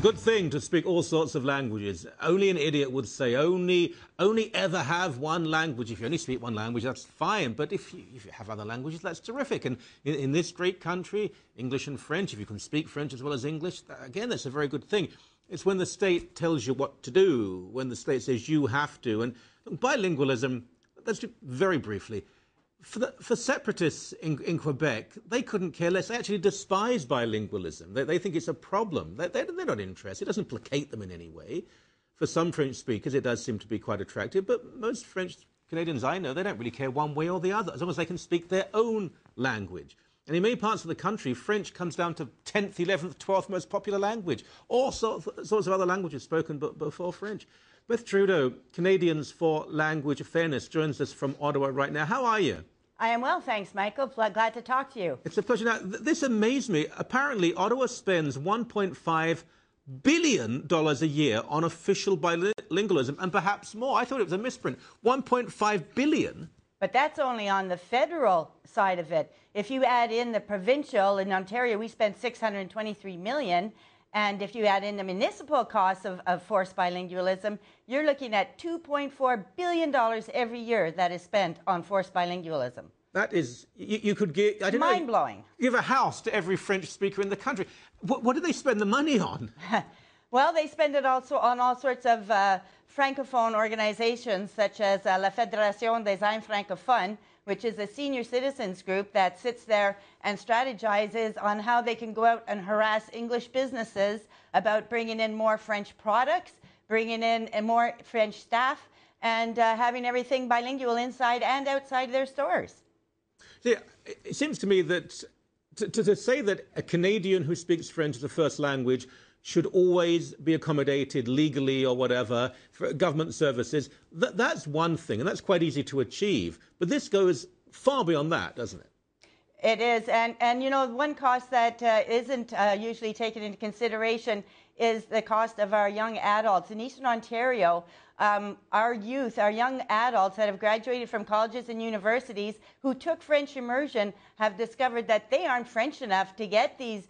a good thing to speak all sorts of languages. Only an idiot would say only ever have one language. If you only speak one language, that's fine. But if you have other languages, that's terrific. And in this great country, English and French, if you can speak French as well as English, again, that's a very good thing. It's when the state tells you what to do, when the state says you have to. And bilingualism, let's do very briefly. For separatists in Quebec, they couldn't care less. They actually despise bilingualism. They think it's a problem. They're not interested. It doesn't placate them in any way. For some French speakers, it does seem to be quite attractive, but most French Canadians I know, they don't really care one way or the other, as long as they can speak their own language. And in many parts of the country, French comes down to 10th, 11th, 12th most popular language. All sorts of other languages spoken before French. Beth Trudeau, Canadians for Language Fairness, joins us from Ottawa right now. How are you? I am well, thanks, Michael. Glad to talk to you. It's a pleasure. Now, this amazed me. Apparently, Ottawa spends $1.5 billion a year on official bilingualism, and perhaps more. I thought it was a misprint. $1.5 billion? But that's only on the federal side of it. If you add in the provincial, in Ontario, we spend $623 million. And if you add in the municipal costs of forced bilingualism, you're looking at $2.4 billion every year that is spent on forced bilingualism. That is, you could give... It's mind-blowing. Give a house to every French speaker in the country. What do they spend the money on? Well, they spend it also on all sorts of francophone organizations, such as La Fédération des Amis Francophones, which is a senior citizens group that sits there and strategizes on how they can go out and harass English businesses about bringing in more French products, bringing in more French staff, and having everything bilingual inside and outside their stores. See, it seems to me that to say that a Canadian who speaks French as a first language should always be accommodated legally or whatever for government services, that's one thing, and that's quite easy to achieve. But this goes far beyond that, doesn't it? It is, and you know, one cost that isn't usually taken into consideration is the cost of our young adults. In Eastern Ontario, our youth, our young adults that have graduated from colleges and universities who took French immersion have discovered that they aren't French enough to get these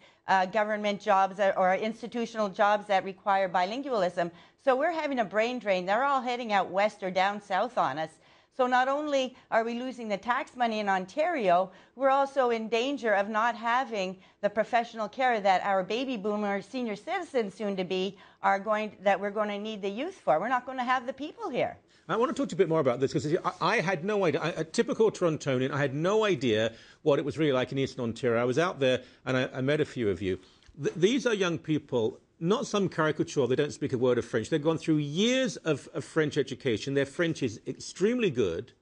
government jobs or institutional jobs that require bilingualism. So we're having a brain drain. They're all heading out west or down south on us. So not only are we losing the tax money in Ontario, we're also in danger of not having the professional care that our baby boomer senior citizens soon to be that we're going to need the youth for. We're not going to have the people here. I want to talk to you a bit more about this because I had no idea. A typical Torontonian, I had no idea what it was really like in Eastern Ontario. I was out there and I met a few of you. These are young people, not some caricature. They don't speak a word of French. They've gone through years of French education. Their French is extremely good,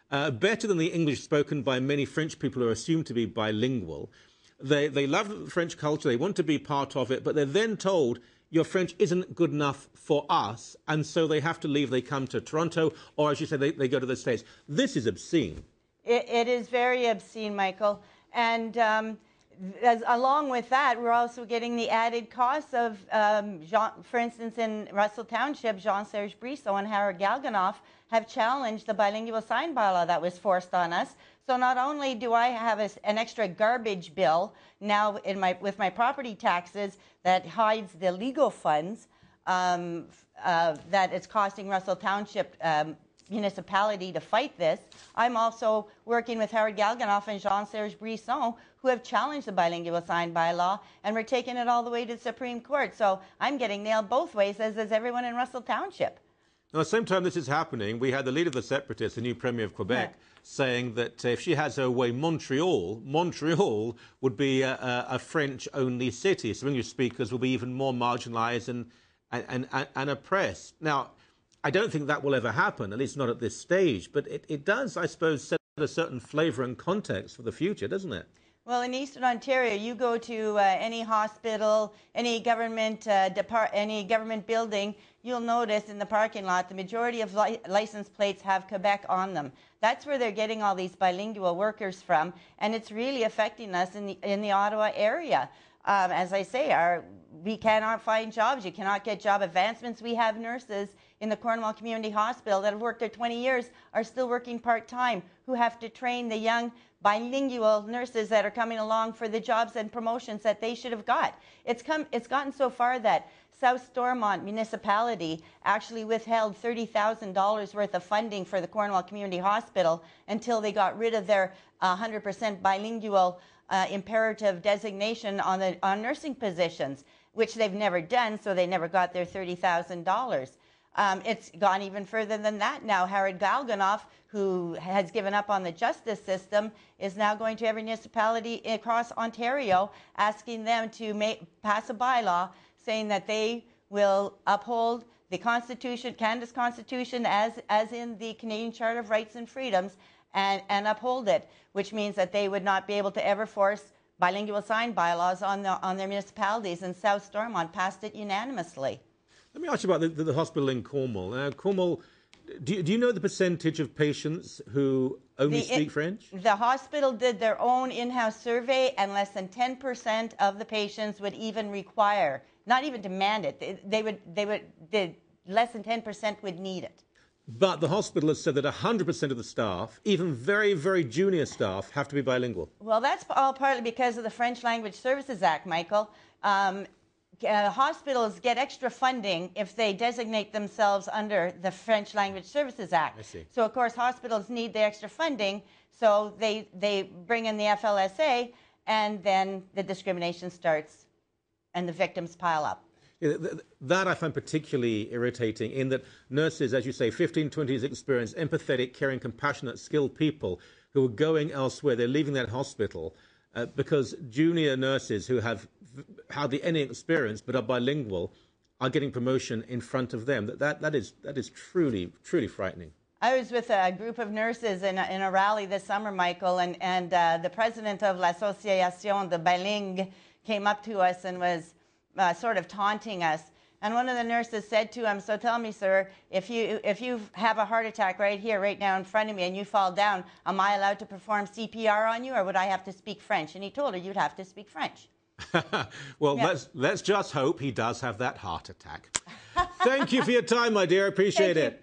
better than the English spoken by many French people who are assumed to be bilingual. They love French culture. They want to be part of it, but they're then told, your French isn't good enough for us, and so they have to leave. They come to Toronto, or as you say, they go to the States. This is obscene. It is very obscene, Michael. And along with that, we're also getting the added costs of, for instance, in Russell Township, Jean-Serge Brisson and Howard Galganoff have challenged the bilingual sign bylaw that was forced on us. So not only do I have an extra garbage bill now with my property taxes that hides the legal funds that it's costing Russell Township municipality to fight this, I'm also working with Howard Galganoff and Jean-Serge Brisson, who have challenged the bilingual sign bylaw, and we're taking it all the way to the Supreme Court. So I'm getting nailed both ways, as is everyone in Russell Township. Now, at the same time this is happening, we had the leader of the Separatists, the new Premier of Quebec, saying that if she has her way, Montreal would be a French-only city. So English speakers will be even more marginalised and oppressed. Now, I don't think that will ever happen, at least not at this stage. But it does, I suppose, set a certain flavour and context for the future, doesn't it? Well, in Eastern Ontario, you go to any hospital, any government building, you'll notice in the parking lot the majority of license plates have Quebec on them. That's where they're getting all these bilingual workers from, and it's really affecting us in the Ottawa area. As I say, we cannot find jobs. You cannot get job advancements. We have nurses in the Cornwall Community Hospital that have worked there 20 years, are still working part-time, who have to train the young bilingual nurses that are coming along for the jobs and promotions that they should have got. It's gotten so far that South Stormont municipality actually withheld $30,000 worth of funding for the Cornwall Community Hospital until they got rid of their 100% bilingual imperative designation on nursing positions, which they've never done, so they never got their $30,000. It's gone even further than that now. Harrod Galganoff, who has given up on the justice system, is now going to every municipality across Ontario, asking them to pass a bylaw saying that they will uphold the Constitution, Canada's Constitution, as in the Canadian Charter of Rights and Freedoms, and uphold it, which means that they would not be able to ever force bilingual sign bylaws on their municipalities. And South Stormont passed it unanimously. Let me ask you about the hospital in Cornwall. Cornwall, do you know the percentage of patients who only speak French? The hospital did their own in-house survey, and less than 10% of the patients would even require, not even demand it. Less than 10% would need it. But the hospital has said that 100% of the staff, even very, very junior staff, have to be bilingual. Well, that's all partly because of the French Language Services Act, Michael. Hospitals get extra funding if they designate themselves under the French Language Services Act. I see. So, of course, hospitals need the extra funding, so they bring in the FLSA, and then the discrimination starts, and the victims pile up. Yeah, that I find particularly irritating, in that nurses, as you say, 15, 20 years experience, empathetic, caring, compassionate, skilled people who are going elsewhere. They're leaving that hospital because junior nurses who have hardly any experience but are bilingual are getting promotion in front of them. That is truly, truly frightening. I was with a group of nurses in a rally this summer, Michael, and the president of l'Association de Bilingues came up to us and was sort of taunting us. And one of the nurses said to him, "So tell me, sir, if you have a heart attack right here, right now in front of me, and you fall down, am I allowed to perform CPR on you, or would I have to speak French?" And he told her, "You'd have to speak French." Well, yeah. let's just hope he does have that heart attack. Thank you for your time, my dear. I appreciate it.